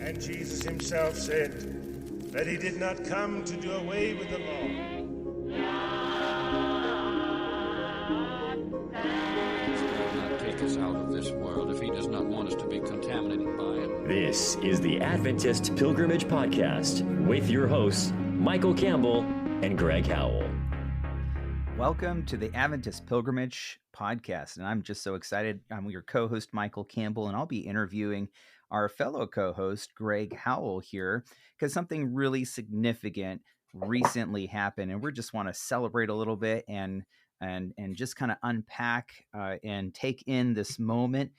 And Jesus himself said that he did not come to do away with the law. He does not take us out of this world if he does not want us to be contaminated by it. This is the Adventist Pilgrimage Podcast with your hosts, Michael Campbell and Greg Howell. Welcome to the Adventist Pilgrimage Podcast, and I'm just so excited. I'm your co-host, Michael Campbell, and I'll be interviewing our fellow co-host, Greg Howell, here, because something really significant recently happened, and we just want to celebrate a little bit and just kind of unpack and take in this moment.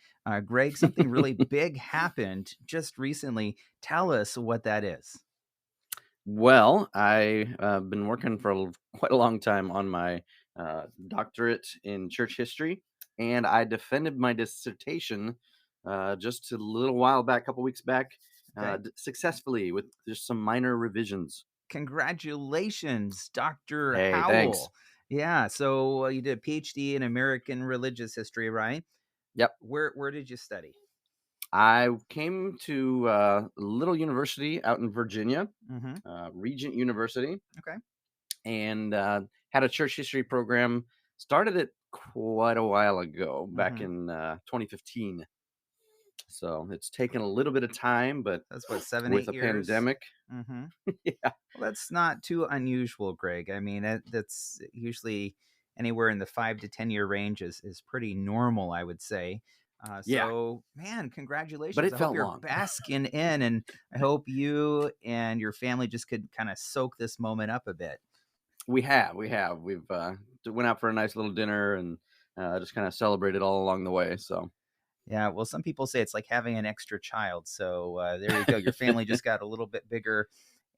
Greg, something really big happened just recently. Tell us what that is. Well, I've been working for quite a long time on my doctorate in church history, and I defended my dissertation just a little while back, a couple weeks back, successfully with just some minor revisions. Congratulations, Dr. Hey, Howell. thanks. Yeah, so you did a PhD in American religious history, right? Yep. Where did you study? I came to a little university out in Virginia, Regent University. Okay. And had a church history program. Started it quite a while ago, back in 2015. So it's taken a little bit of time, but That's what, 7, with 8 a years? pandemic. Yeah. Well, that's not too unusual, Greg. I mean, that's usually anywhere in the 5 to 10 year range is pretty normal, I would say. So, man, congratulations. But it I felt hope you're long. basking in, and I hope you and your family just could kind of soak this moment up a bit. We have. We've went out for a nice little dinner and just kind of celebrated all along the way. So, yeah, well, some people say it's like having an extra child. So there you go. Your family just got a little bit bigger.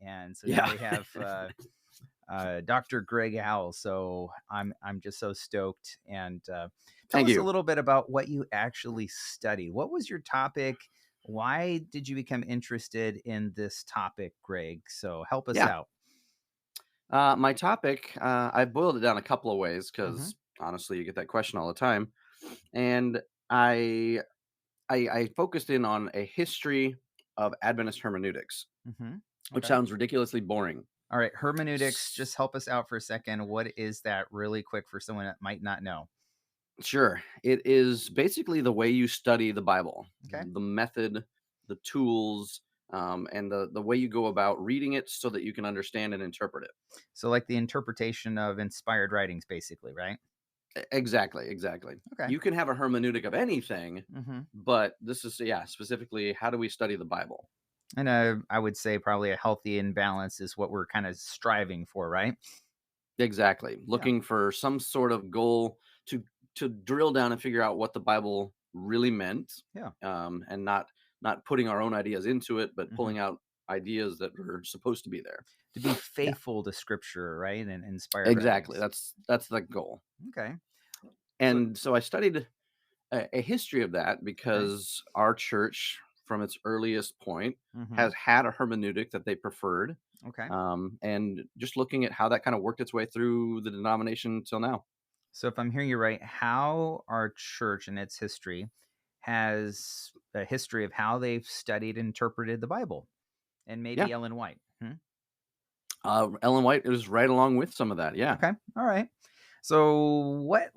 And so now we have Dr. Greg Howell. So I'm just so stoked. And tell us a little bit about what you actually studied. What was your topic? Why did you become interested in this topic, Greg? So help us out. My topic, I boiled it down a couple of ways because honestly, you get that question all the time. And I focused in on a history of Adventist hermeneutics, which sounds ridiculously boring. All right, hermeneutics, just help us out for a second. What is that really quick for someone that might not know? Sure. It is basically the way you study the Bible, the method, the tools, and the way you go about reading it so that you can understand and interpret it. So like the interpretation of inspired writings, basically, right? Exactly. Okay. You can have a hermeneutic of anything, but this is, specifically how do we study the Bible? And I would say probably a healthy imbalance is what we're kind of striving for, right? Exactly. Looking for some sort of goal to drill down and figure out what the Bible really meant. Yeah. And not putting our own ideas into it, but pulling out ideas that were supposed to be there. To be faithful to Scripture, right? And inspired. Exactly. Writings. That's the goal. Okay. And so I studied a history of that because our church, from its earliest point, has had a hermeneutic that they preferred. Okay. And just looking at how that kind of worked its way through the denomination till now. So if I'm hearing you right, how our church and its history has a history of how they've studied and interpreted the Bible, and maybe Ellen White. Ellen White is right along with some of that. Yeah. Okay. All right. So what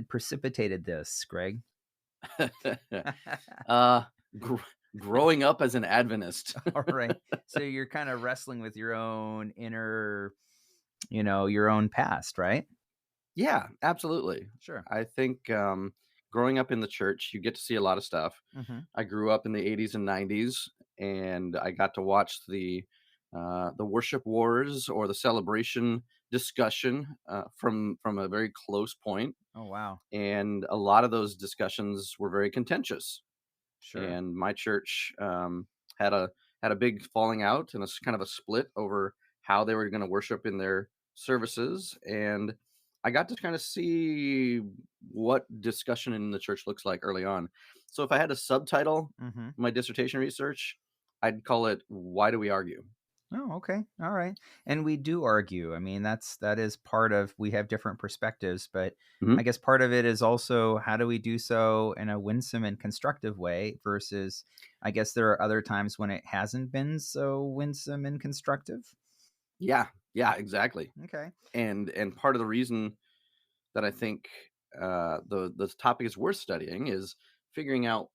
precipitated this, Greg? Growing up as an Adventist. All right. So you're kind of wrestling with your own inner, your own past, right? Yeah, absolutely. Sure. I think growing up in the church, you get to see a lot of stuff. I grew up in the 80s and 90s, and I got to watch the worship wars or the celebration discussion from a very close point. Oh, wow. And a lot of those discussions were very contentious. Sure. And my church had a big falling out and a kind of a split over how they were going to worship in their services. And I got to kind of see what discussion in the church looks like early on. So if I had a subtitle my dissertation research, I'd call it "Why Do We Argue?" Oh, okay. All right. And we do argue. I mean, that is part of, we have different perspectives, but Mhm. I guess part of it is also how do we do so in a winsome and constructive way versus I guess there are other times when it hasn't been so winsome and constructive. Yeah, yeah, exactly. Okay. And part of the reason that I think the topic is worth studying is figuring out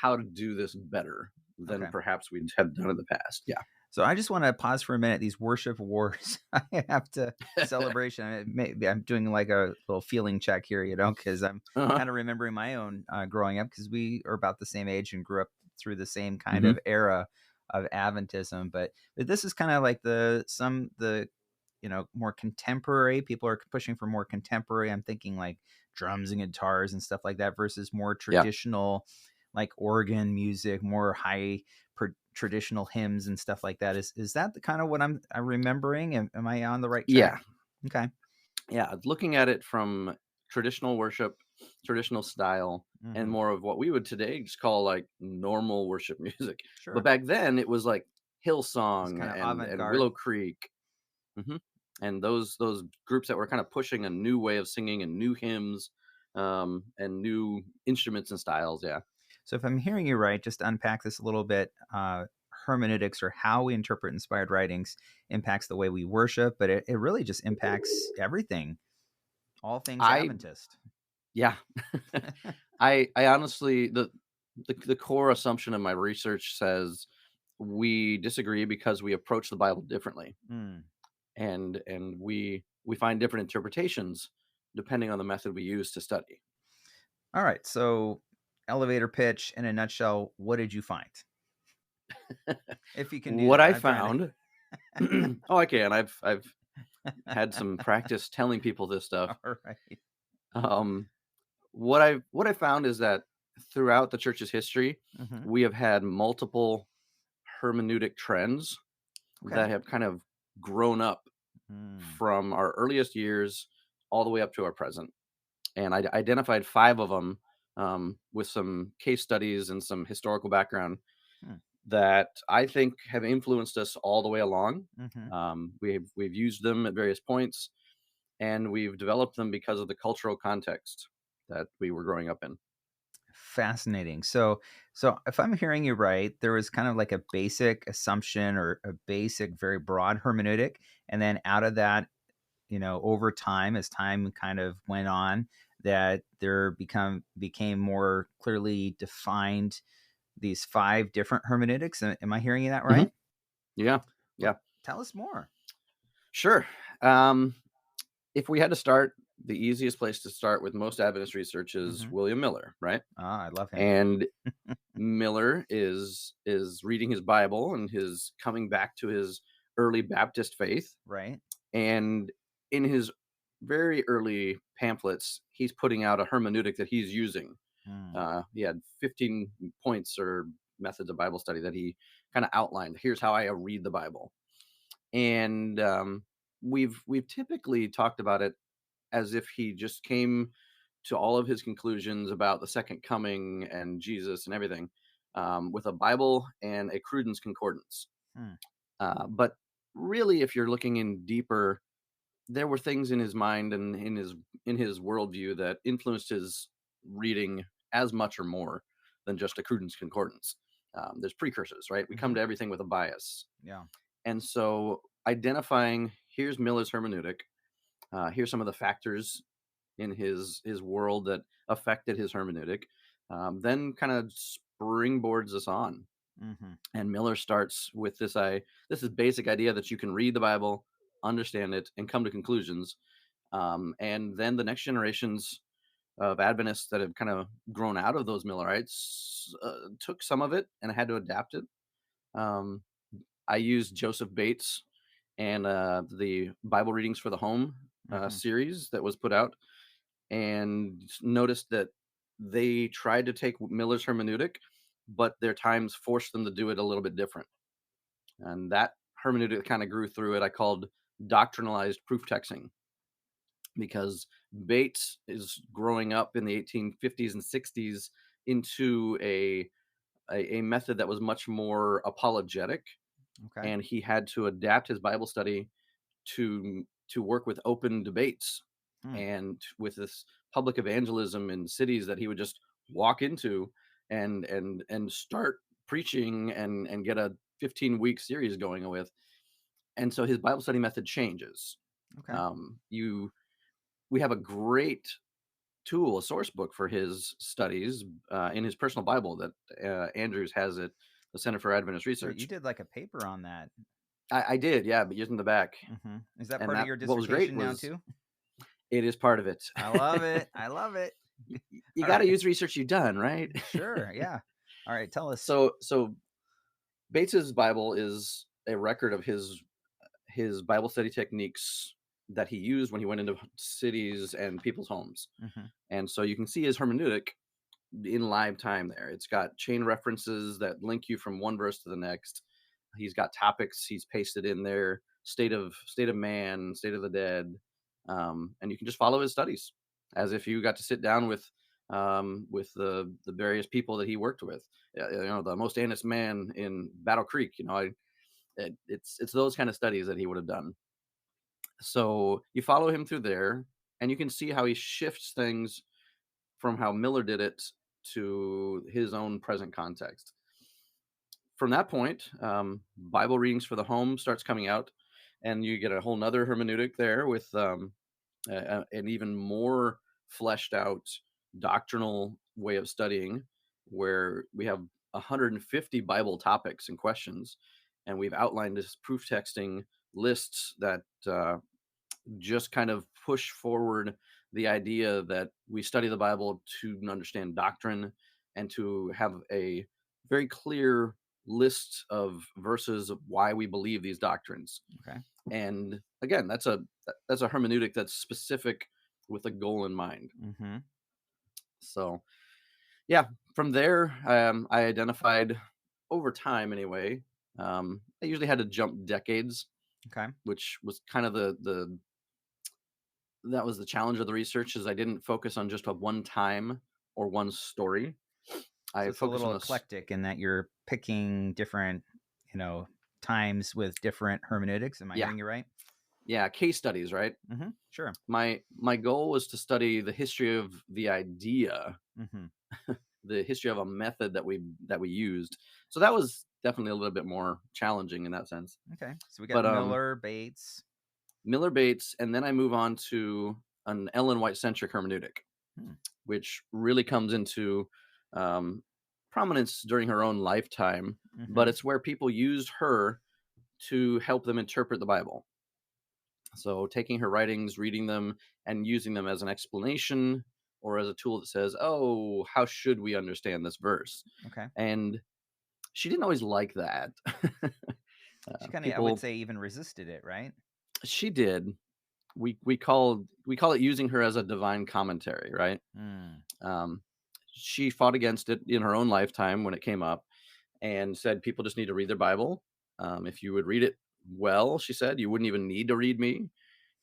how to do this better than Okay. perhaps we have done in the past. Yeah. So I just want to pause for a minute. These worship wars, I have to celebration. Maybe I'm doing like a little feeling check here, because I'm Uh-huh. kind of remembering my own growing up because we are about the same age and grew up through the same kind Mhm. of era of Adventism. But this is kind of like the more contemporary. People are pushing for more contemporary. I'm thinking like drums and guitars and stuff like that versus more Yeah. traditional, like organ music, more high traditional hymns and stuff like that. Is that the kind of what I'm remembering? Am I on the right track? Yeah. Okay. Yeah. Looking at it from traditional worship, traditional style, and Hmm. more of what we would today just call like normal worship music. But Sure. back then it was like It's Hillsong kind of and avant-garde. Willow Creek. hmm And those groups that were kind of pushing a new way of singing and new hymns, and new instruments and styles. Yeah. So if I'm hearing you right, just to unpack this a little bit, hermeneutics, or how we interpret inspired writings, impacts the way we worship, but it really just impacts everything, all things I Adventist. yeah. I honestly the core assumption of my research says we disagree because we approach the Bible differently, Mm. and we find different interpretations depending on the method we use to study. All right. So elevator pitch in a nutshell, what did you find? If you can do What that. I I'm trying found, oh, I can. I've had some practice telling people this stuff. All right. Um, what I found is that throughout the church's history, Hmm. we have had multiple hermeneutic trends Okay. that have kind of grown up Mm. from our earliest years all the way up to our present. And I identified 5 of them, with some case studies and some historical background Hmm. that I think have influenced us all the way along. Mm-hmm. We've used them at various points, and we've developed them because of the cultural context that we were growing up in. Fascinating. So if I'm hearing you right, there was kind of like a basic assumption or a basic, very broad hermeneutic, and then out of that, over time, as time kind of went on, that there became more clearly defined these 5 different hermeneutics. Am I hearing that Mhm. right? Yeah, Well, yeah, tell us more. sure. Um, if we had to start, the easiest place to start with most Adventist research is Hmm. William Miller, right? I love him. And Miller is reading his Bible and his coming back to his early Baptist faith. Right. And in his very early pamphlets, he's putting out a hermeneutic that he's using. Mm. He had 15 points or methods of Bible study that he kind of outlined. Here's how I read the Bible, and we've typically talked about it as if he just came to all of his conclusions about the second coming and Jesus and everything, with a Bible and a Cruden's concordance. Mm. But really, if you're looking in deeper, there were things in his mind and in his worldview that influenced his reading as much or more than just a Cruden's concordance. There's precursors, right? We come Hmm. to everything with a bias, Yeah. and so identifying here's Miller's hermeneutic. Here's some of the factors in his world that affected his hermeneutic. Then kind of springboards us on, Hmm. and Miller starts with this is basic idea that you can read the Bible, understand it, and come to conclusions. And then the next generations of Adventists that have kind of grown out of those Millerites took some of it and had to adapt it. Um, I used Joseph Bates and the Bible Readings for the Home Hmm. series that was put out, and noticed that they tried to take Miller's hermeneutic, but their times forced them to do it a little bit different. And that hermeneutic kind of grew through it. I called doctrinalized proof texting, because Bates is growing up in the 1850s and 60s into a method that was much more apologetic Okay. and he had to adapt his Bible study to work with open debates Hmm. and with this public evangelism in cities that he would just walk into and start preaching and get a 15-week series going with. And so his Bible study method changes. Okay. You We have a great tool, a source book for his studies in his personal Bible that Andrews has at the Center for Adventist So you Research. did like a paper on that. I did, yeah, but using the back. Is that And part of that your what was great dissertation now was too? it is part of it. I love it. I love it. You All got to right. use research you've done, right? Sure. Yeah. All right. Tell us. So Bates's Bible is a record of his Bible study techniques that he used when he went into cities and people's homes. Mhm. And so you can see his hermeneutic in live time there. It's got chain references that link you from one verse to the next. He's got topics he's pasted in there, state of man, state of the dead, and you can just follow his studies as if you got to sit down with the various people that he worked with. The most honest man in Battle Creek. It's those kind of studies that he would have done. So you follow him through there, and you can see how he shifts things from how Miller did it to his own present context. From that point, Bible readings for the home starts coming out, and you get a whole nother hermeneutic there with an even more fleshed out doctrinal way of studying, where we have 150 Bible topics and questions, and we've outlined this proof texting lists that just kind of push forward the idea that we study the Bible to understand doctrine and to have a very clear list of verses of why we believe these doctrines. Okay. And again, that's a hermeneutic that's specific with a goal in mind. Mm-hmm. So yeah, from there, I identified over time anyway. I usually had to jump decades, Okay. which was kind of that was the challenge of the research, is I didn't focus on just a one time or one story. So I it's a focused little on eclectic in that you're picking different, times with different hermeneutics. Am I yeah, hearing you right? case studies, right? Mm-hmm. Sure. My goal was to study the history of the idea, Mm-hmm. the history of a method that we used. So that was definitely a little bit more challenging in that sense. Okay. So we got But Miller, Bates. Miller, Bates, and then I move on to an Ellen White centric hermeneutic, which really comes into prominence during her own lifetime. Mm-hmm. But it's where people used her to help them interpret the Bible. So taking her writings, reading them, and using them as an explanation or as a tool that says, oh, how should we understand this verse? Okay. And she didn't always like that. She kind of, I would say, even resisted it, right? She did. We call it using her as a divine commentary, right? She fought against it in her own lifetime when it came up, and said people just need to read their Bible. If you would read it well, she said, you wouldn't even need to read me.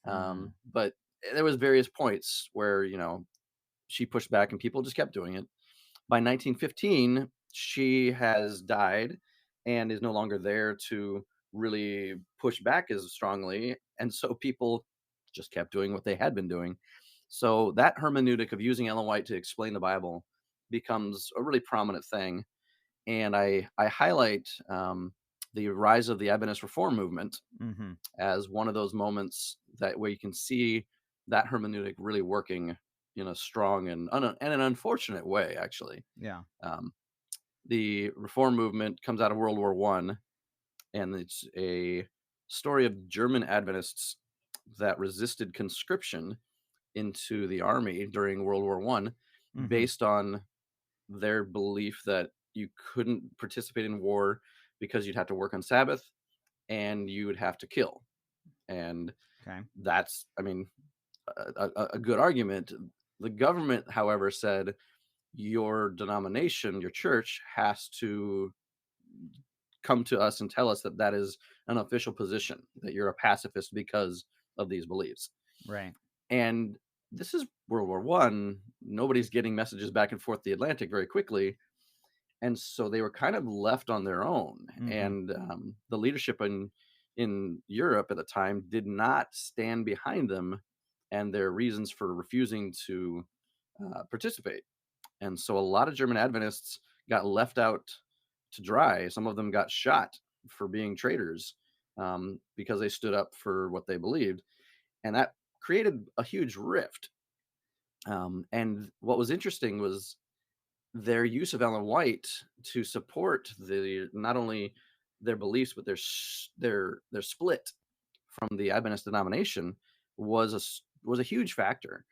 But there was various points where she pushed back, and people just kept doing it. By 1915, she has died and is no longer there to really push back as strongly, and so people just kept doing what they had been doing. So that hermeneutic of using Ellen White to explain the Bible becomes a really prominent thing, and I highlight the rise of the Adventist Reform movement as one of those moments where you can see that hermeneutic really working in a strong and an unfortunate way, actually. Yeah. The Reform movement comes out of World War I, and it's a story of German Adventists that resisted conscription into the army during World War I, based on their belief that you couldn't participate in war because you'd have to work on Sabbath and you would have to kill. And that's, a good argument. The government, however, said your denomination, your church, has to come to us and tell us that that is an official position, that you're a pacifist because of these beliefs. Right. And this is World War I. Nobody's getting messages back and forth the Atlantic very quickly. And so they were kind of left on their own. And the leadership in Europe at the time did not stand behind them and their reasons for refusing to participate. And so a lot of German Adventists got left out to dry. Some of them got shot for being traitors because they stood up for what they believed. And that created a huge rift. And what was interesting was their use of Ellen White to support not only their beliefs, but their split from the Adventist denomination was a huge factor.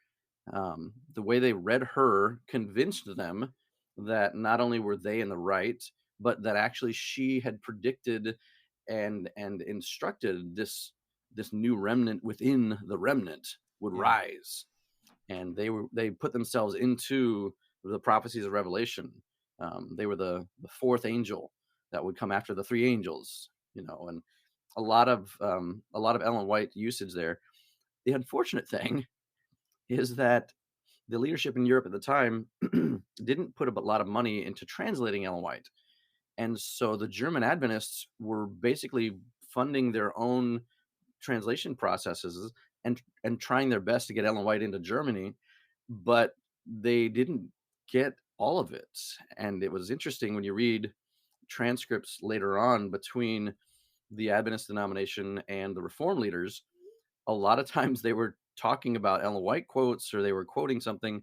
The way they read her convinced them that not only were they in the right, but that actually she had predicted and instructed this new remnant within the remnant would rise. And they put themselves into the prophecies of Revelation. They were the fourth angel that would come after the three angels, and a lot of Ellen White usage there. The unfortunate thing is that the leadership in Europe at the time didn't put a lot of money into translating Ellen White. And so the German Adventists were basically funding their own translation processes and trying their best to get Ellen White into Germany, but they didn't get all of it. And it was interesting when you read transcripts later on between the Adventist denomination and the Reform leaders, a lot of times they were talking about Ellen White quotes, or they were quoting something,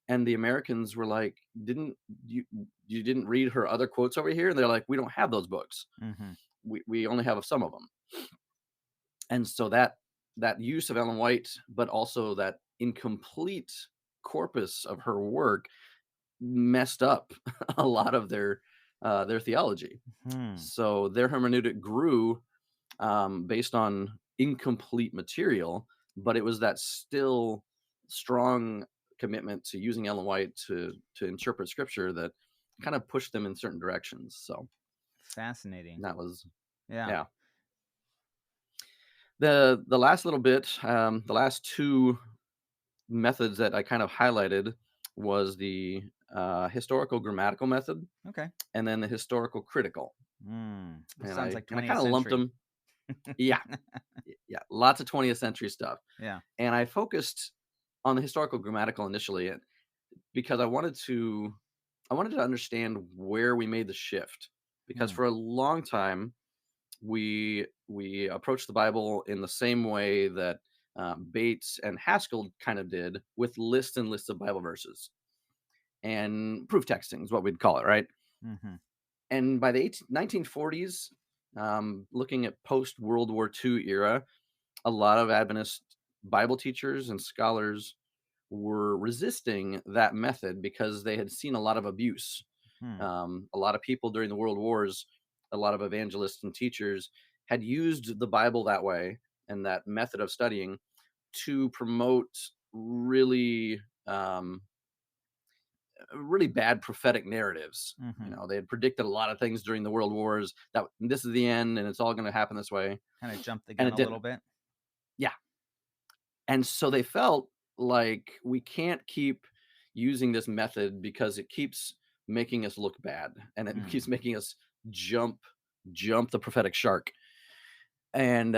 and the Americans were like, you didn't read her other quotes over here? And they're like, we don't have those books. We only have some of them. And so that use of Ellen White, but also that incomplete corpus of her work, messed up a lot of their theology. So their hermeneutic grew based on incomplete material, but it was that still strong commitment to using Ellen White to interpret scripture that kind of pushed them in certain directions. So fascinating. That was yeah. The last little bit, the last two methods that I kind of highlighted was the historical grammatical method, and then the historical critical. And sounds like 20th I kind of lumped them. Yeah, lots of 20th century stuff. Yeah, and I focused on the historical grammatical initially because I wanted to understand where we made the shift, because for a long time we approached the Bible in the same way that Bates and Haskell kind of did, with lists and lists of Bible verses and proof texting is what we'd call it, right? And by the 1940s, looking at post-World War II era, a lot of Adventist Bible teachers and scholars were resisting that method because they had seen a lot of abuse. A lot of people during the World Wars, a lot of evangelists and teachers had used the Bible that way and that method of studying to promote really bad prophetic narratives. They had predicted a lot of things during the World Wars, that this is the end and it's all going to happen this way. Kind of jumped the gun a little bit. Yeah. And so they felt like, we can't keep using this method because it keeps making us look bad, and it keeps making us jump the prophetic shark. And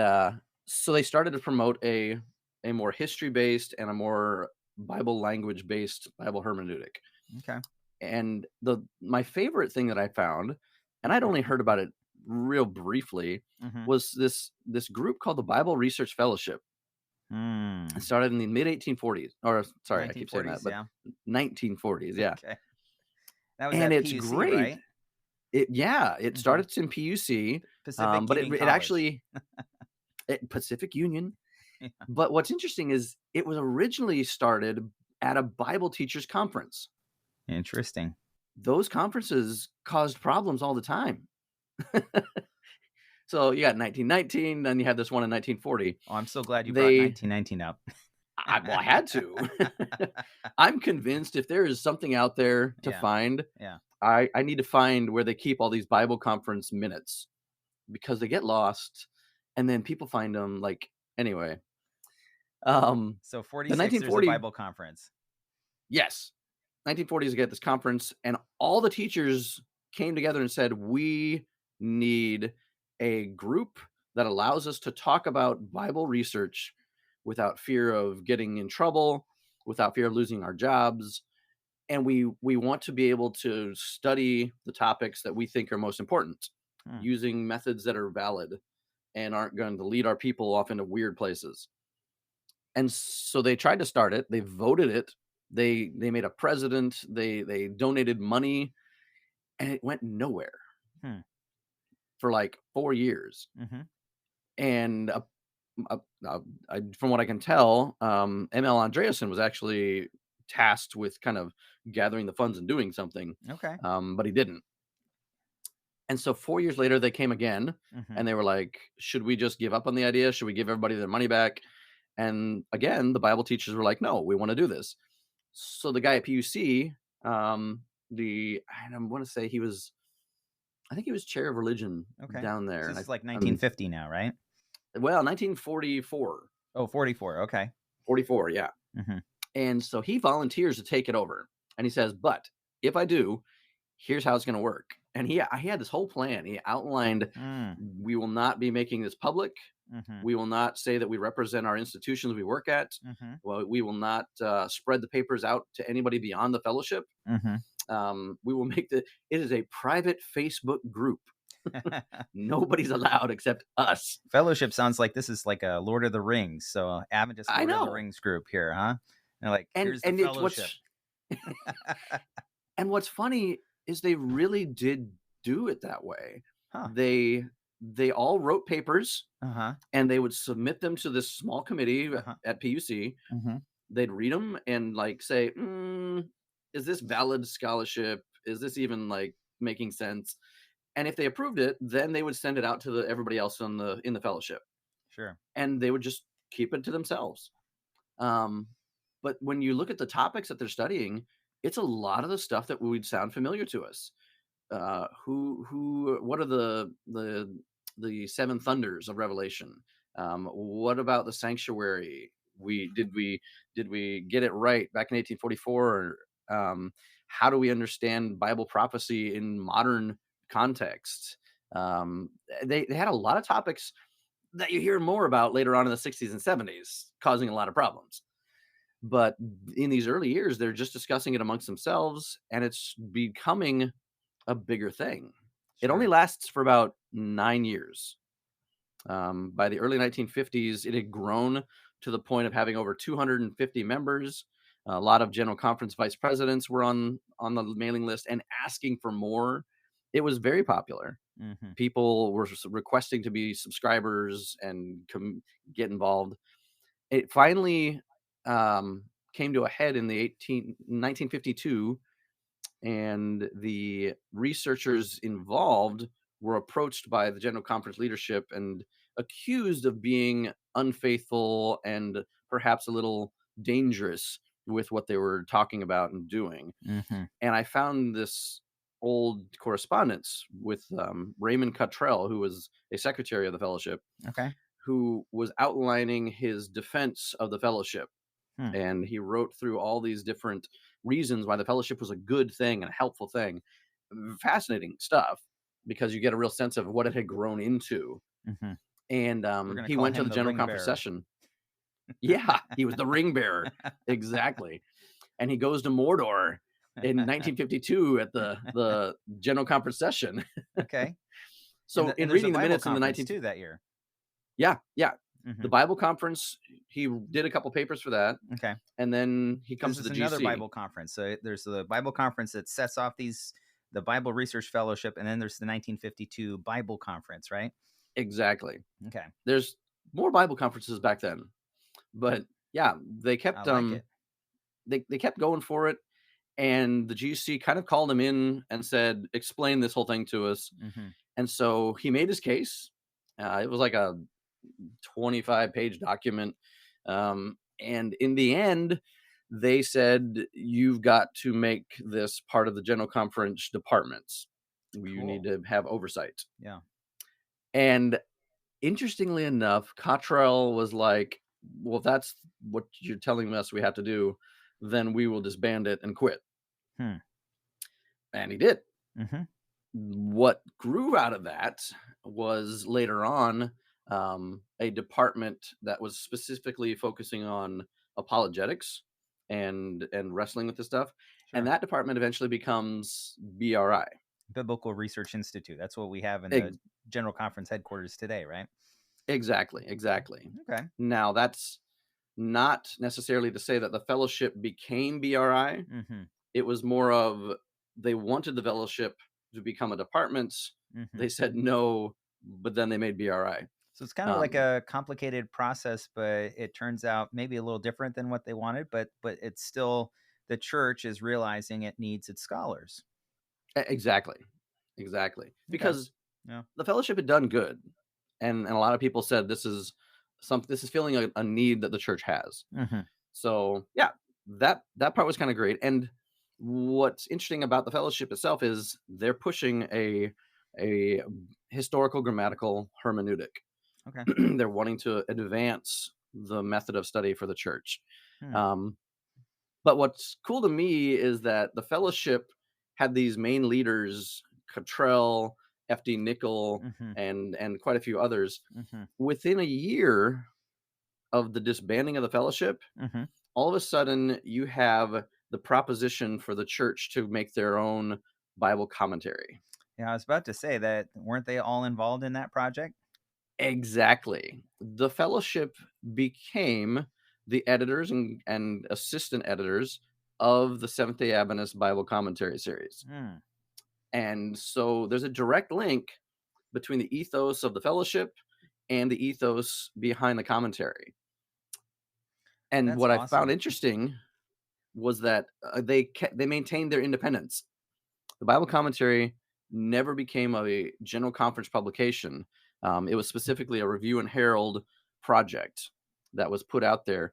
so they started to promote a more history-based and a more Bible language-based Bible hermeneutic. And my favorite thing that I found, and I'd only heard about it real briefly, was this group called the Bible Research Fellowship. It started in the mid-1840s, or sorry, I keep saying that, but 1940s, yeah. That was and at it's PUC, great. right? It started in PUC, Pacific but Union it actually Pacific Union. But what's interesting is it was originally started at a Bible teachers conference. Interesting. Those conferences caused problems all the time. So you got 1919, then you had this one in 1940. Oh, I'm so glad you brought 1919 up. I had to. I'm convinced if there is something out there to find, I need to find where they keep all these Bible conference minutes, because they get lost and then people find them. Like, anyway. So 46, there's a Bible conference. Yes. 1940s, you get this conference, and all the teachers came together and said, we need a group that allows us to talk about Bible research without fear of getting in trouble, without fear of losing our jobs. And we want to be able to study the topics that we think are most important using methods that are valid and aren't going to lead our people off into weird places. And so they tried to start it. They voted it. They made a president. They donated money, and it went nowhere for like 4 years. And from what I can tell, M.L. Andreasen was actually tasked with kind of gathering the funds and doing something. Okay. But he didn't. And so 4 years later, they came again, and they were like, should we just give up on the idea? Should we give everybody their money back? And again, the Bible teachers were like, no, we want to do this. So the guy at PUC, I want to say I think he was chair of religion down there. This is like 1950 now, right? Well, 1944. Oh, 44. Okay. 44, yeah. And so he volunteers to take it over. And he says, but if I do, here's how it's going to work. And he had this whole plan. He outlined, we will not be making this public. We will not say that we represent our institutions we work at. Well, we will not spread the papers out to anybody beyond the fellowship. We will make it is a private Facebook group. Nobody's allowed except us. Fellowship sounds like this is like a Lord of the Rings. So Adventist Lord of the Rings group here, huh? They're like, here's the fellowship. And what's funny is they really did do it that way. They all wrote papers, and they would submit them to this small committee at PUC. They'd read them and like say, is this valid scholarship? Is this even like making sense? And if they approved it, then they would send it out to everybody else in the fellowship. Sure. And they would just keep it to themselves. But when you look at the topics that they're studying, it's a lot of the stuff that would sound familiar to us. What are the seven thunders of Revelation? What about the sanctuary? Did we get it right back in 1844? How do we understand Bible prophecy in modern context? They had a lot of topics that you hear more about later on in the 60s and 70s, causing a lot of problems. But in these early years, they're just discussing it amongst themselves, and it's becoming a bigger thing. It only lasts for about 9 years. By the early 1950s, it had grown to the point of having over 250 members. A lot of General Conference vice presidents were on the mailing list and asking for more. It was very popular. People were requesting to be subscribers and get involved. It finally came to a head in 1952, and the researchers involved were approached by the General Conference leadership and accused of being unfaithful and perhaps a little dangerous with what they were talking about and doing. And I found this old correspondence with Raymond Cottrell, who was a secretary of the fellowship, who was outlining his defense of the fellowship. And he wrote through all these different reasons why the fellowship was a good thing and a helpful thing. Fascinating stuff, because you get a real sense of what it had grown into. And he went to the General Conference session. Yeah, he was the ring bearer. Exactly. And he goes to Mordor in 1952 at the General Conference session. So in reading the minutes in the 19 that year. Yeah. The Bible conference, he did a couple papers for that. And then he comes to the another GC. Bible conference. So there's the Bible conference that sets off the Bible Research Fellowship, and then there's the 1952 Bible conference, right? Exactly. There's more Bible conferences back then, but yeah, they kept they kept going for it, and the GC kind of called him in and said, "Explain this whole thing to us." And so he made his case. It was like a 25-page document, and in the end, they said, "You've got to make this part of the General Conference departments. You need to have oversight." And interestingly enough, Cottrell was like, "Well, if that's what you're telling us we have to do, then we will disband it and quit." And he did. what grew out of that was later on a department that was specifically focusing on apologetics and wrestling with this stuff. And Sure. that department eventually becomes BRI. Biblical Research Institute. That's what we have in the Ex- General Conference headquarters today, right? exactly. Okay. Now, that's not necessarily to say that the fellowship became BRI. Mm-hmm. It was more of they wanted the fellowship to become a department. Mm-hmm. They said no, but then they made BRI. So it's kind of like a complicated process, but it turns out maybe a little different than what they wanted, but it's still the church is realizing it needs its scholars. Exactly. Okay. Because Yeah. the fellowship had done good, and a lot of people said this is filling a need that the church has. Mm-hmm. So yeah, that part was kind of great. And what's interesting about the fellowship itself is they're pushing a historical grammatical hermeneutic. Okay. They're wanting to advance the method of study for the church. Hmm. But what's cool to me is that the fellowship had these main leaders, Cottrell, F.D. Nickel, Mm-hmm. and quite a few others. Mm-hmm. Within a year of the disbanding of the fellowship, Mm-hmm. all of a sudden you have the proposition for the church to make their own Bible commentary. Yeah, I was about to say that weren't they all involved in that project? Exactly. The fellowship became the editors and assistant editors of the Seventh-day Adventist Bible commentary series. Hmm. And so there's a direct link between the ethos of the fellowship and the ethos behind the commentary. And That's what I awesome. found interesting was that they maintained their independence. The Bible commentary never became a general conference publication. It was specifically a Review and Herald project that was put out there.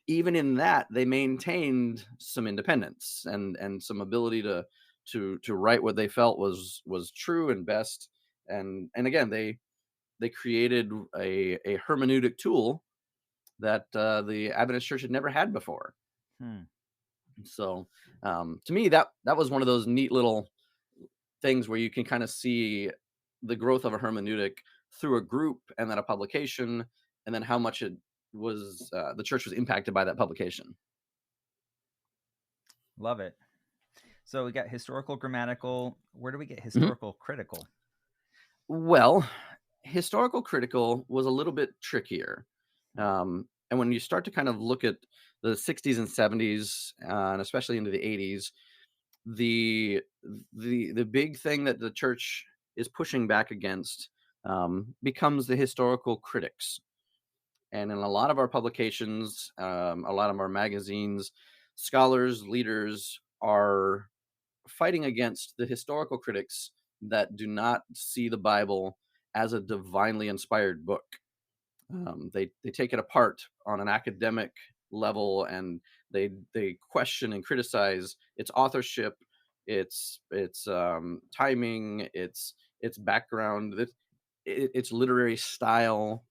Even in that, they maintained some independence and some ability to write what they felt was true and best. And again, they created a hermeneutic tool that the Adventist Church had never had before. Hmm. So to me, that was one of those neat little things where you can kind of see the growth of a hermeneutic through a group and then a publication, and then how much it was the church was impacted by that publication. Love it. So we got historical grammatical. Where do we get Mhm. historical critical? Well, historical critical was a little bit trickier. And when you start to kind of look at the 60s and 70s, and especially into the 80s, the big thing that the church is pushing back against becomes the historical critics. And in a lot of our publications, a lot of our magazines, scholars, leaders are fighting against the historical critics that do not see the Bible as a divinely inspired book. They take it apart on an academic level, and they question and criticize its authorship, its timing, its background, its literary style.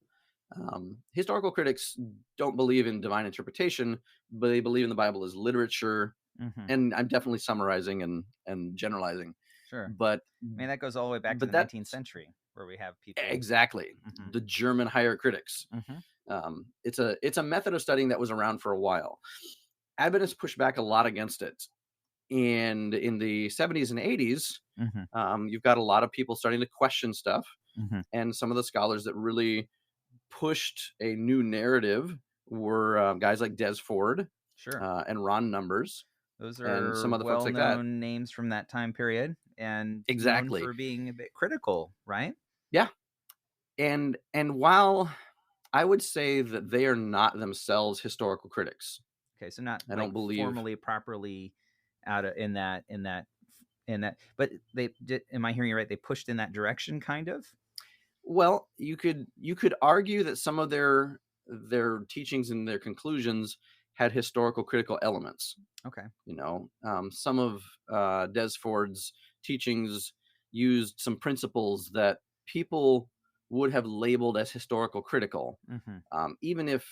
Historical critics don't believe in divine interpretation, but they believe in the Bible as literature. Mm-hmm. And I'm definitely summarizing and generalizing, Sure. but I mean, that goes all the way back to the that 19th century, where we have people. exactly Mm-hmm. the German higher critics. Mm-hmm. It's a method of studying that was around for a while. Adventists pushed back a lot against it, and in the 70s and 80s, Mm-hmm. you've got a lot of people starting to question stuff, Mm-hmm. and some of the scholars that really pushed a new narrative were guys like Des Ford Sure. and Ron Numbers. Those and some are other folks like that. well-known names from that time period, and Exactly. known for being a bit critical, right? Yeah. And while I would say that they are not themselves historical critics, Okay, so not I like don't believe. formally, properly out of in that, but they did. Am I hearing you right? They pushed in that direction, kind of. Well, you could argue that some of their teachings and their conclusions had historical critical elements. Okay. Some of Des Ford's teachings used some principles that people would have labeled as historical critical, Mm-hmm. even if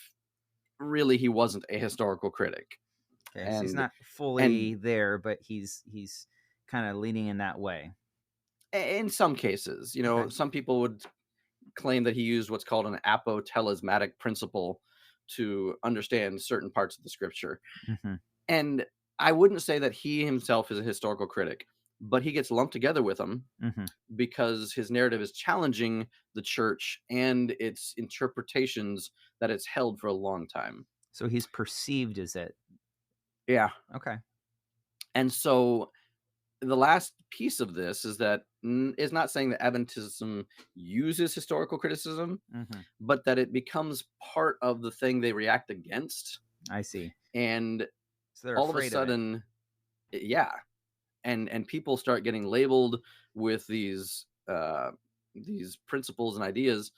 really he wasn't a historical critic. Okay, so he's not fully there, but he's kind of leaning in that way. In some cases, Okay. some people would claim that he used what's called an apotelesmatic principle to understand certain parts of the scripture. Hmm. And I wouldn't say that he himself is a historical critic, but he gets lumped together with them Hmm. because his narrative is challenging the church and its interpretations that it's held for a long time. So he's perceived as it. Yeah. Okay. And so the last piece of this is that is not saying that Adventism uses historical criticism, Hmm. but that it becomes part of the thing they react against. I see. And So they're all of a afraid of it. sudden, yeah. And people start getting labeled with these principles and ideas,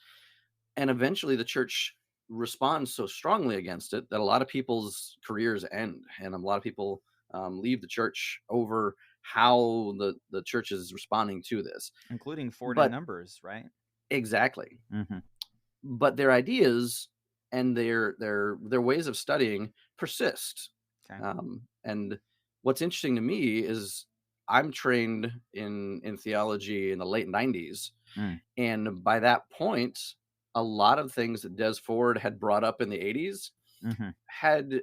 and eventually the church responds so strongly against it that a lot of people's careers end, and a lot of people leave the church over how the church is responding to this. Including Ford and But Numbers, right? exactly, Hmm. but their ideas and their ways of studying persist. Okay. And what's interesting to me is I'm trained in theology in the late 90s. Mm. And by that point, a lot of things that Des Ford had brought up in the 80s Hmm. had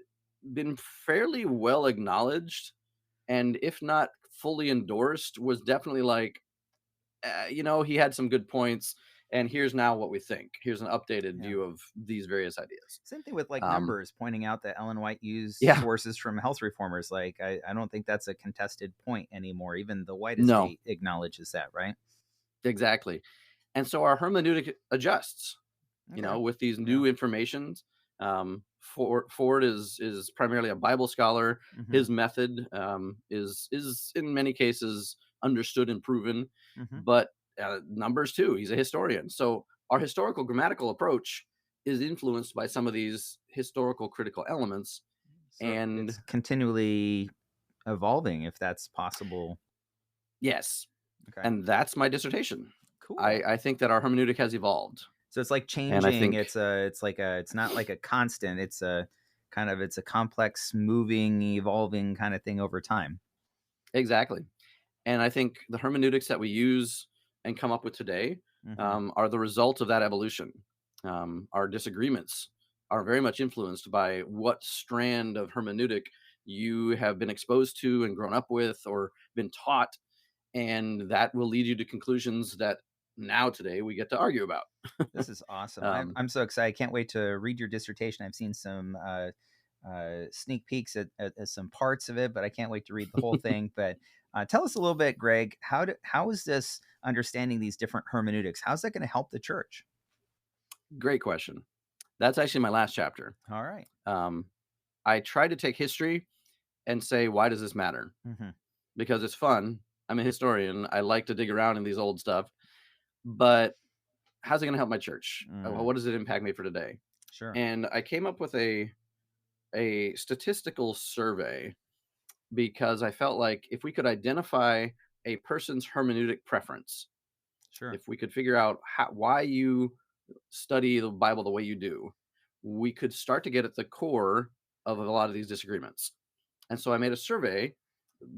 been fairly well acknowledged. And if not fully endorsed, was definitely like, he had some good points. And here's now what we think. Here's an updated Yeah. view of these various ideas. Same thing with like Um, Numbers, pointing out that Ellen White used yeah, sources from health reformers. Like, I don't think that's a contested point anymore. Even the White no, estate acknowledges that, right? exactly. And so our hermeneutic adjusts, Okay. with these Yeah. new informations. Ford is primarily a Bible scholar. Hmm. His method is in many cases understood and proven, Hmm. but Numbers too. He's a historian. So our historical grammatical approach is influenced by some of these historical critical elements. So And it's continually evolving, if that's possible. yes, Okay. and that's my dissertation. Cool. I think that our hermeneutic has evolved, So it's like and I changing. think It's not like a constant. It's a complex, moving, evolving kind of thing over time. exactly. And I think the hermeneutics that we use and come up with today Hmm. are the result of that evolution. Our disagreements are very much influenced by what strand of hermeneutic you have been exposed to and grown up with or been taught. And that will lead you to conclusions that now today we get to argue about. This is awesome. I'm Um, I'm so excited. I can't wait to read your dissertation. I've seen some sneak peeks at some parts of it, but I can't wait to read the whole thing. But tell us a little bit, Greg. How is this understanding these different hermeneutics? How's that going to help the church? Great question. That's actually my last chapter. All right. Um, I tried to take history and say, why does this matter? Mm-hmm. Because it's fun. I'm a historian. I like to dig around in these old stuff. But how's it going to help my church? What does it impact me for today? Sure. And I came up with a statistical survey because I felt like if we could identify a person's hermeneutic preference, Sure. if we could figure out why you study the Bible the way you do, we could start to get at the core of a lot of these disagreements. And so I made a survey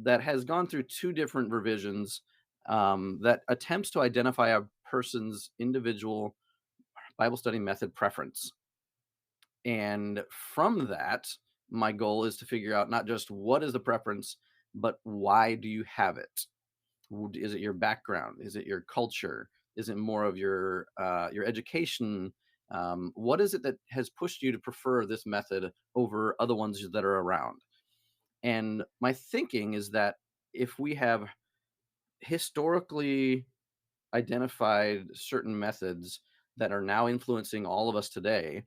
that has gone through two different revisions that attempts to identify a person's individual Bible study method preference. And from that, my goal is to figure out not just what is the preference, but why do you have it? Is it your background? Is it your culture? Is it more of your education? What is it that has pushed you to prefer this method over other ones that are around? And my thinking is that if we have historically identified certain methods that are now influencing all of us today,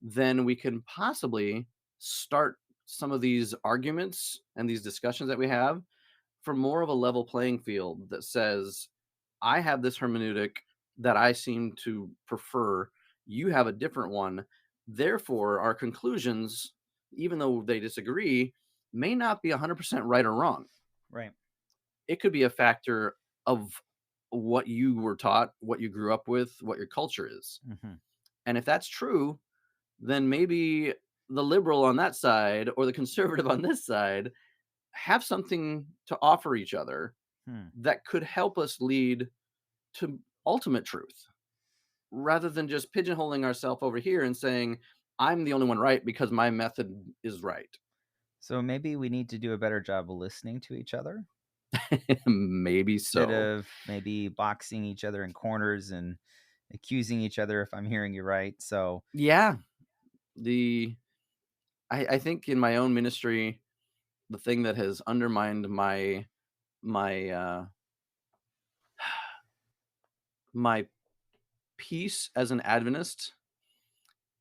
then we can possibly start some of these arguments and these discussions that we have for more of a level playing field that says, I have this hermeneutic that I seem to prefer. You have a different one. Therefore, our conclusions, even though they disagree, may not be 100% right or wrong. Right. It could be a factor of what you were taught, what you grew up with, what your culture is. Mm-hmm. And if that's true, then maybe the liberal on that side or the conservative on this side have something to offer each other that could help us lead to ultimate truth, rather than just pigeonholing ourselves over here and saying, I'm the only one right because my method is right. So maybe we need to do a better job of listening to each other Maybe instead so. of maybe boxing each other in corners and accusing each other, if I'm hearing you right. So, Yeah. I think in my own ministry, the thing that has undermined my my peace as an Adventist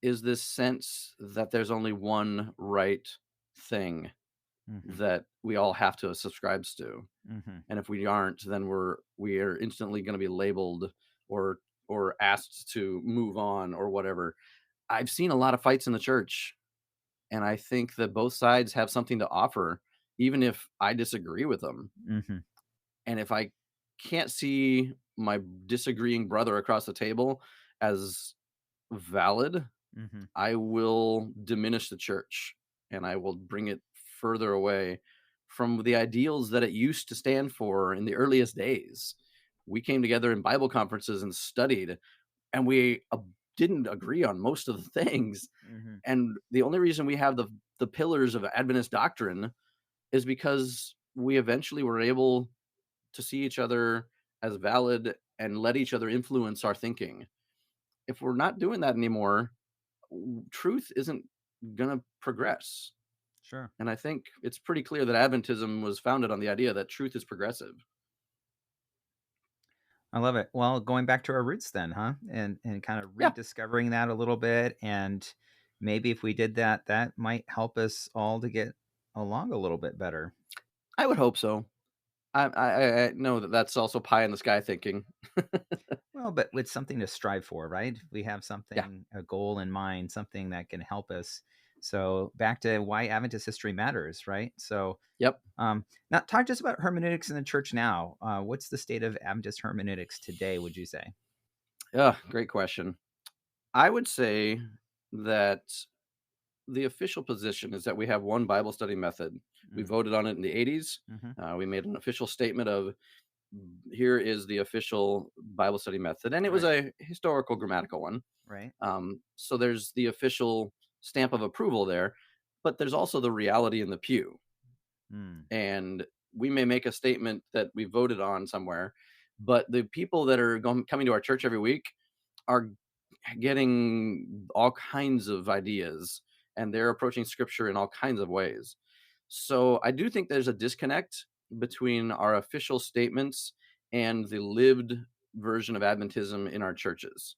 is this sense that there's only one right thing mhm, that we all have to subscribe to. mhm, And if we aren't, then we are instantly going to be labeled or asked to move on or whatever. I've seen a lot of fights in the church, and I think that both sides have something to offer, even if I disagree with them. mhm, And if I can't see my disagreeing brother across the table as valid, mhm, I will diminish the church and I will bring it further away from the ideals that it used to stand for in the earliest days. We came together in Bible conferences and studied, and we didn't agree on most of the things. mhm. And the only reason we have the pillars of Adventist doctrine is because we eventually were able to see each other as valid and let each other influence our thinking. If we're not doing that anymore, truth isn't going to progress. Sure. And I think it's pretty clear that Adventism was founded on the idea that truth is progressive. I love it. Well, going back to our roots then, huh? And kind of Yeah, rediscovering that a little bit. And maybe if we did that, that might help us all to get along a little bit better. I would hope so. I know that that's also pie in the sky thinking. Well, but with something to strive for, right? We have Yeah. something, a goal in mind, something that can help us. So back to why Adventist history matters, right? So Yep. now talk to us about hermeneutics in the church now. What's the state of Adventist hermeneutics today, would you say? Yeah. Great question. I would say that the official position is that we have one Bible study method. We Mm, voted on it in the 80s. mhm, We made an official statement of here is the official Bible study method. And it was right, a historical grammatical one. right. So there's the official stamp of approval there, but there's also the reality in the pew. Mm, And we may make a statement that we voted on somewhere, but the people that are coming to our church every week are getting all kinds of ideas, and they're approaching scripture in all kinds of ways. So I do think there's a disconnect between our official statements and the lived version of Adventism in our churches.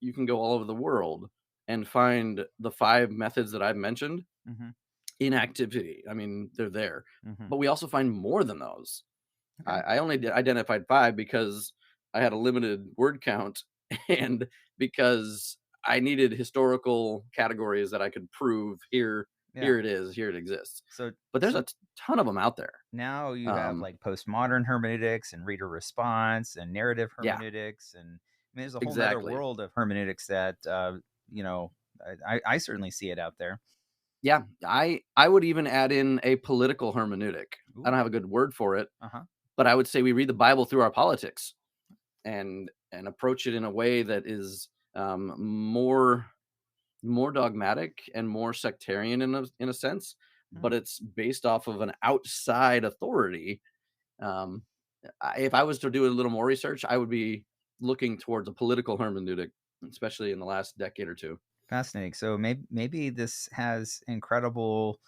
You can go all over the world and find the 5 methods that I've mentioned mhm, in activity. I mean, they're there, mhm. but we also find more than those. Okay. I only identified 5 because I had a limited word count and because I needed historical categories that I could prove here. Yeah. Here it is. Here it exists. So But there's a ton of them out there. now you have Um, like postmodern hermeneutics and reader response and narrative yeah, hermeneutics. And I mean, there's a whole nother exactly. world of hermeneutics that, you know, I certainly see it out there. Yeah, I would even add in a political hermeneutic. I don't Ooh. have a good word for it, Uh-huh. but I would say we read the Bible through our politics and approach it in a way that is more dogmatic and more sectarian in a sense, Hmm. but it's based off of an outside authority. Um, if I was to do a little more research, I would be looking towards a political hermeneutic, especially in the last decade or two. Fascinating. So maybe this has incredible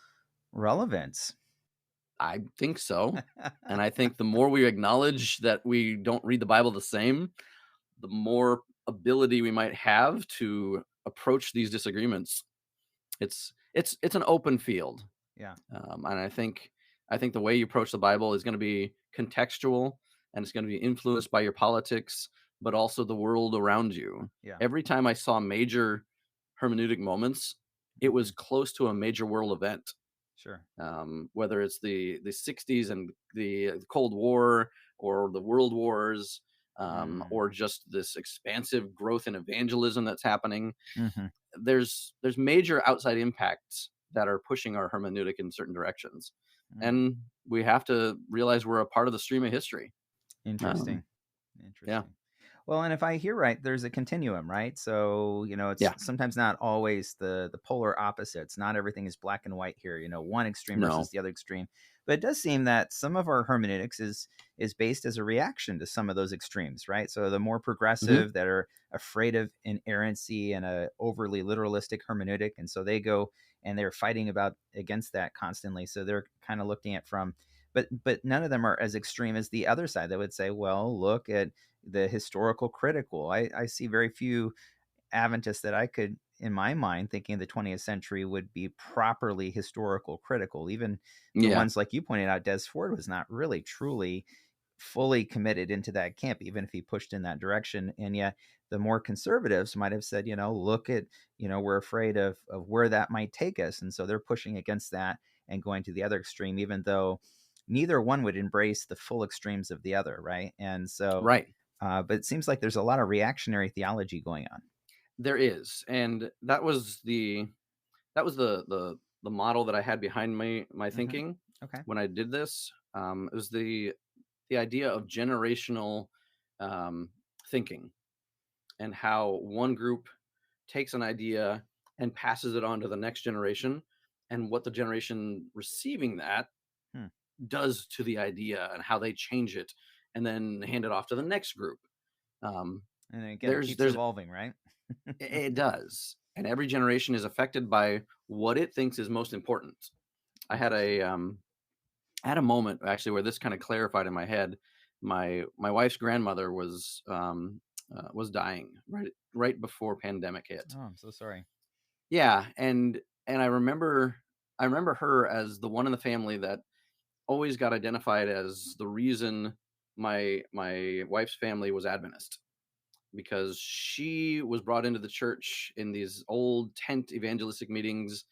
relevance. I think so. And I think the more we acknowledge that we don't read the Bible the same, the more ability we might have to approach these disagreements. It's an open field. Yeah. And I think the way you approach the Bible is going to be contextual, and it's going to be influenced by your politics, but also the world around you. Yeah. Every time I saw major hermeneutic moments, it was Mhm. close to a major world event. Sure. Whether it's the 60s and the Cold War or the World Wars, Mm. or just this expansive growth in evangelism that's happening. Hmm. There's major outside impacts that are pushing our hermeneutic in certain directions. and we have to realize we're a part of the stream of history. Interesting. Yeah. Well, and if I hear right, there's a continuum, right? So, it's Yeah. sometimes not always the polar opposites. Not everything is black and white here, one extreme No. versus the other extreme. But it does seem that some of our hermeneutics is based as a reaction to some of those extremes, right? So the more progressive that are afraid of inerrancy and a overly literalistic hermeneutic, and so they go and they're fighting against that constantly. So they're kind of looking at but none of them are as extreme as the other side that would say, well, look at the historical critical. I see very few Adventists that I could, in my mind, thinking the 20th century would be properly historical critical. Even the ones like you pointed out, Des Ford was not really truly fully committed into that camp, even if he pushed in that direction. And yet the more conservatives might have said, look at, we're afraid of where that might take us. And so they're pushing against that and going to the other extreme, even though neither one would embrace the full extremes of the other. Right. And so, but it seems like there's a lot of reactionary theology going on. There is. And that was the model that I had behind my thinking when I did this. It was the idea of generational thinking, and how one group takes an idea and passes it on to the next generation, and what the generation receiving that does to the idea and how they change it and then hand it off to the next group. And again, it keeps evolving, right? It does. And every generation is affected by what it thinks is most important. I had a moment actually where this kind of clarified in my head. My wife's grandmother was dying right before pandemic hit. Oh, I'm so sorry. Yeah, and I remember her as the one in the family that always got identified as the reason my wife's family was Adventist, because she was brought into the church in these old tent evangelistic meetings,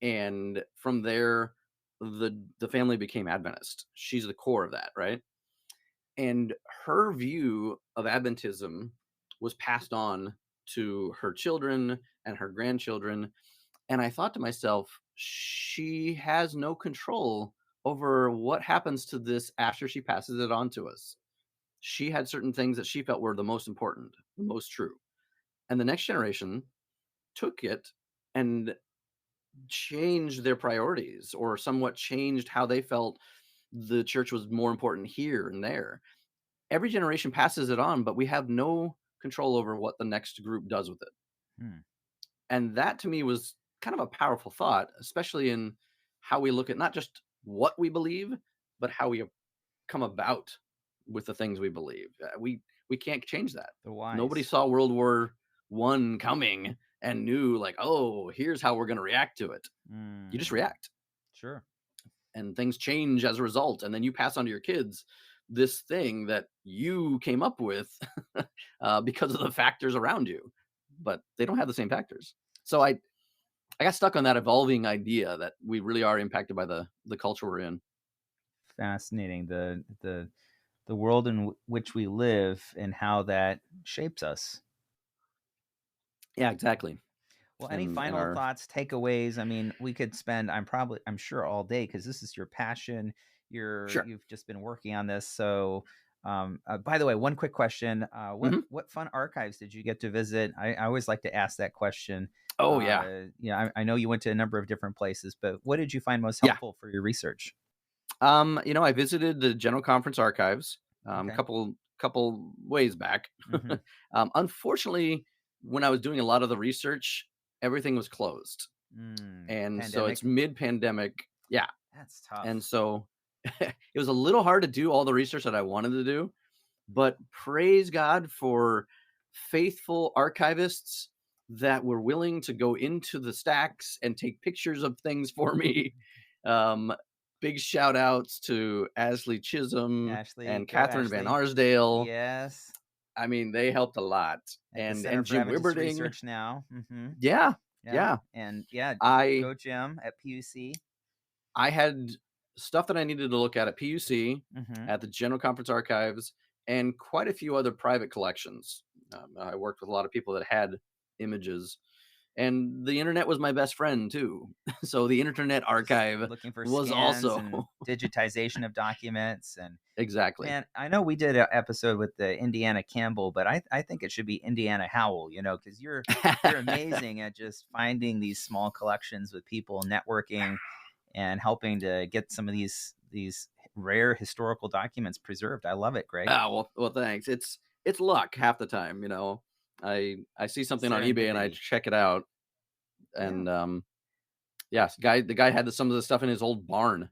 and from there the family became Adventist. She's the core of that, right? And her view of Adventism was passed on to her children and her grandchildren. And I thought to myself, she has no control over what happens to this after she passes it on to us. She had certain things that she felt were the most important, the most true. And the next generation took it and changed their priorities, or somewhat changed how they felt the church was more important here and there. Every generation passes it on, but we have no control over what the next group does with it. And that to me was kind of a powerful thought, especially in how we look at not just what we believe, but how we come about with the things we believe. We can't change that. Nobody saw World War I coming and knew, like, oh, here's how we're going to react to it. You just react. Sure. And things change as a result. And then you pass on to your kids this thing that you came up with because of the factors around you, but they don't have the same factors. So I got stuck on that evolving idea that we really are impacted by the culture we're in. Fascinating. The world in which we live and how that shapes us. Yeah, exactly. Well, any final thoughts, takeaways? I mean, we could spend, I'm sure all day, because this is your passion. You've just been working on this. So, by the way, one quick question. What fun archives did you get to visit? I always like to ask that question. Oh, yeah. I know you went to a number of different places, but what did you find most helpful for your research? I visited the General Conference archives a couple ways back. Unfortunately, when I was doing a lot of the research, everything was closed. And so it's mid-pandemic. Yeah. That's tough. And so it was a little hard to do all the research that I wanted to do, but praise God for faithful archivists that were willing to go into the stacks and take pictures of things for me. Big shout outs to Ashley Chisholm and Catherine Van Arsdale. Yes. I mean, they helped a lot. And Jim Wibberding. Research now. Yeah. And go Jim at PUC. I had stuff that I needed to look at PUC, at the General Conference archives, and quite a few other private collections. I worked with a lot of people that had images. And the internet was my best friend too. So the Internet Archive Looking for was scans also and digitization of documents. And exactly. man, I know we did an episode with the Indiana Campbell, but I think it should be Indiana Howell, because you're amazing at just finding these small collections with people, networking, and helping to get some of these rare historical documents preserved. I love it, Greg. Well, thanks. It's luck half the time, I see something on eBay and I Serendipity. check it out, and yes, the guy had some of the stuff in his old barn,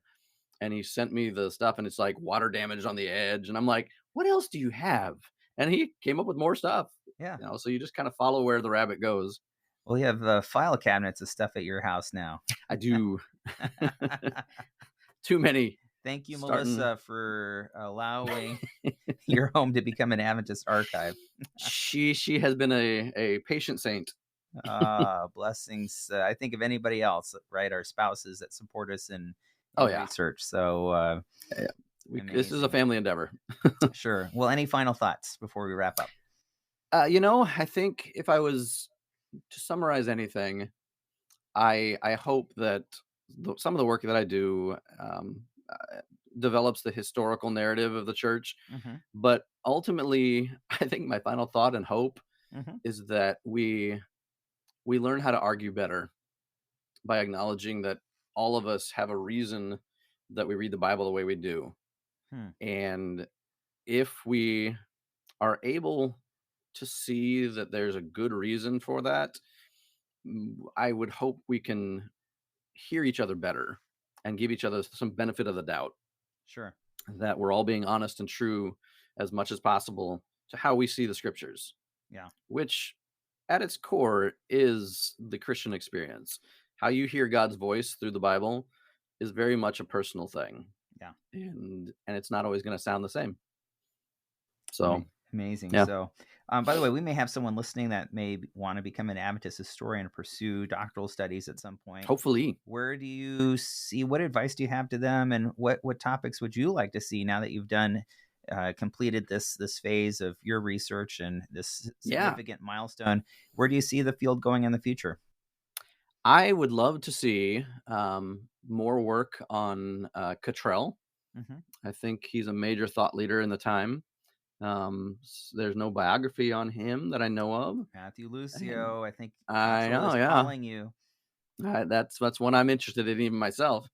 and he sent me the stuff, and it's like water damage on the edge, and I'm like, what else do you have? And he came up with more stuff. Yeah. So you just kind of follow where the rabbit goes. Well, you have file cabinets of stuff at your house now. I do. Too many. Thank you, Melissa, for allowing your home to become an Adventist archive. She has been a patient saint. Blessings. I think of anybody else, right? Our spouses that support us in research. So this is a family endeavor. Sure. Well, any final thoughts before we wrap up? I think if I was to summarize anything, I hope that some of the work that I do develops the historical narrative of the church. Mm-hmm. But ultimately, I think my final thought and hope is that we learn how to argue better by acknowledging that all of us have a reason that we read the Bible the way we do. And if we are able to see that there's a good reason for that, I would hope we can hear each other better and give each other some benefit of the doubt. Sure. That we're all being honest and true as much as possible to how we see the scriptures. Yeah. Which at its core is the Christian experience. How you hear God's voice through the Bible is very much a personal thing. Yeah. And it's not always going to sound the same. So amazing. Yeah. So, by the way, we may have someone listening that may want to become an Adventist historian or pursue doctoral studies at some point. Hopefully. Where do you see? What advice do you have to them, and what topics would you like to see now that you've done completed this phase of your research and this significant milestone? Where do you see the field going in the future? I would love to see more work on Cottrell. I think he's a major thought leader in the time. There's no biography on him that I know of. Matthew Lucio, I think. I know, yeah. Calling you. That's one I'm interested in, even myself.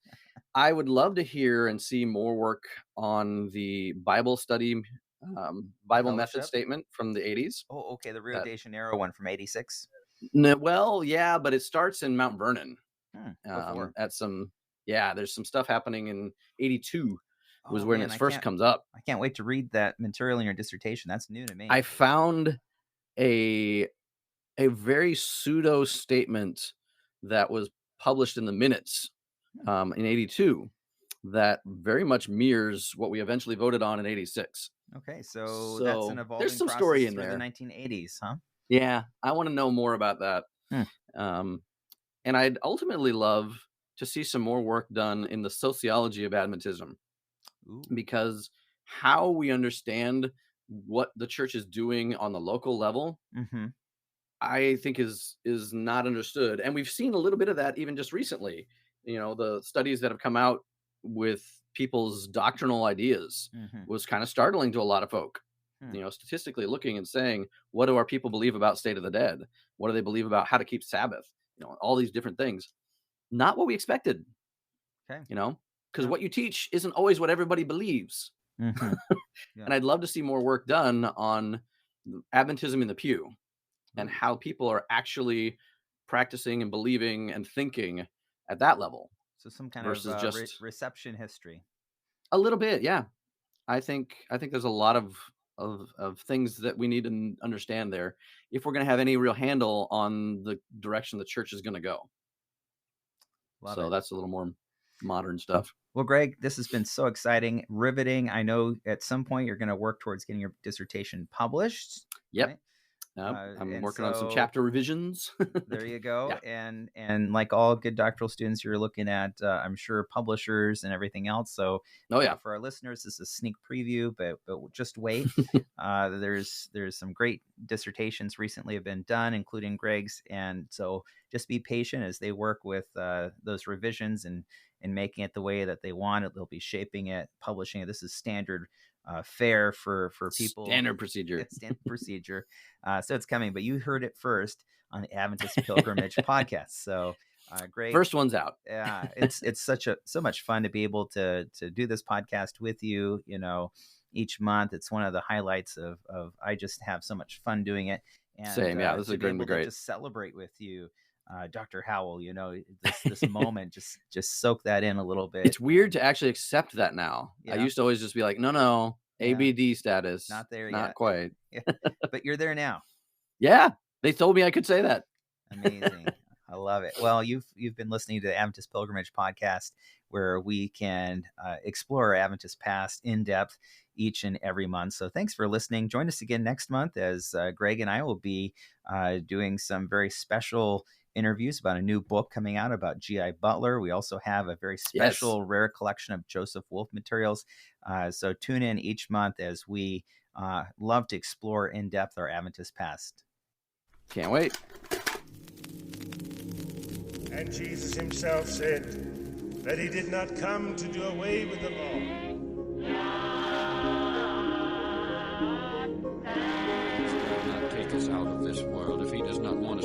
I would love to hear and see more work on the Bible study, Bible method statement from the 80s. Oh, okay, the Rio de Janeiro one from 86. Well, yeah, but it starts in Mount Vernon. There's some stuff happening in 82 was when it first comes up. I can't wait to read that material in your dissertation. That's new to me. I found a very pseudo statement that was published in the minutes in 82 that very much mirrors what we eventually voted on in 86. Okay, so that's an evolving there's some process story in through there. The 1980s, huh? Yeah, I want to know more about that. And I'd ultimately love to see some more work done in the sociology of Adventism. Ooh. Because how we understand what the church is doing on the local level, I think is not understood. And we've seen a little bit of that even just recently. The studies that have come out with people's doctrinal ideas was kind of startling to a lot of folk. Statistically looking and saying, what do our people believe about state of the dead? What do they believe about how to keep Sabbath? All these different things. Not what we expected. Okay. Because what you teach isn't always what everybody believes. Yeah. And I'd love to see more work done on Adventism in the pew and how people are actually practicing and believing and thinking at that level. So some kind of just reception history. A little bit, yeah. I think there's a lot of things that we need to understand there if we're going to have any real handle on the direction the church is going to go. That's a little more modern stuff. Well, Greg, this has been so exciting, riveting. I know at some point you're going to work towards getting your dissertation published. Yep. Right? I'm and working on some so chapter revisions. there you go. Yeah. And like all good doctoral students, you're looking at, I'm sure, publishers and everything else. So Oh, yeah. for our listeners, this is a sneak preview, but just wait. There's some great dissertations recently have been done, including Greg's. And so just be patient as they work with those revisions and making it the way that they want it. They'll be shaping it, publishing it. This is standard fare for people. Standard procedure. It's standard procedure. So it's coming, but you heard it first on the Adventist Pilgrimage Podcast. So Greg, First one's out. Yeah, it's so much fun to be able to do this podcast with you, each month. It's one of the highlights of I just have so much fun doing it. And, Same, yeah, this is going to be great. Just celebrate with you, Dr. Howell, this moment, just soak that in a little bit. It's weird to actually accept that now. Yeah. I used to always just be like, no, Yeah. ABD status. Not there yet. Not quite. Yeah. But you're there now. Yeah, they told me I could say that. Amazing. I love it. Well, you've been listening to the Adventist Pilgrimage Podcast, where we can explore our Adventist past in depth each and every month. So thanks for listening. Join us again next month as Greg and I will be doing some very special interviews about a new book coming out about G.I. Butler. We also have a very special rare collection of Joseph Wolf materials. So tune in each month as we love to explore in depth our Adventist past. Can't wait. And Jesus himself said that he did not come to do away with the law. He does not take us out of this world if he does not want us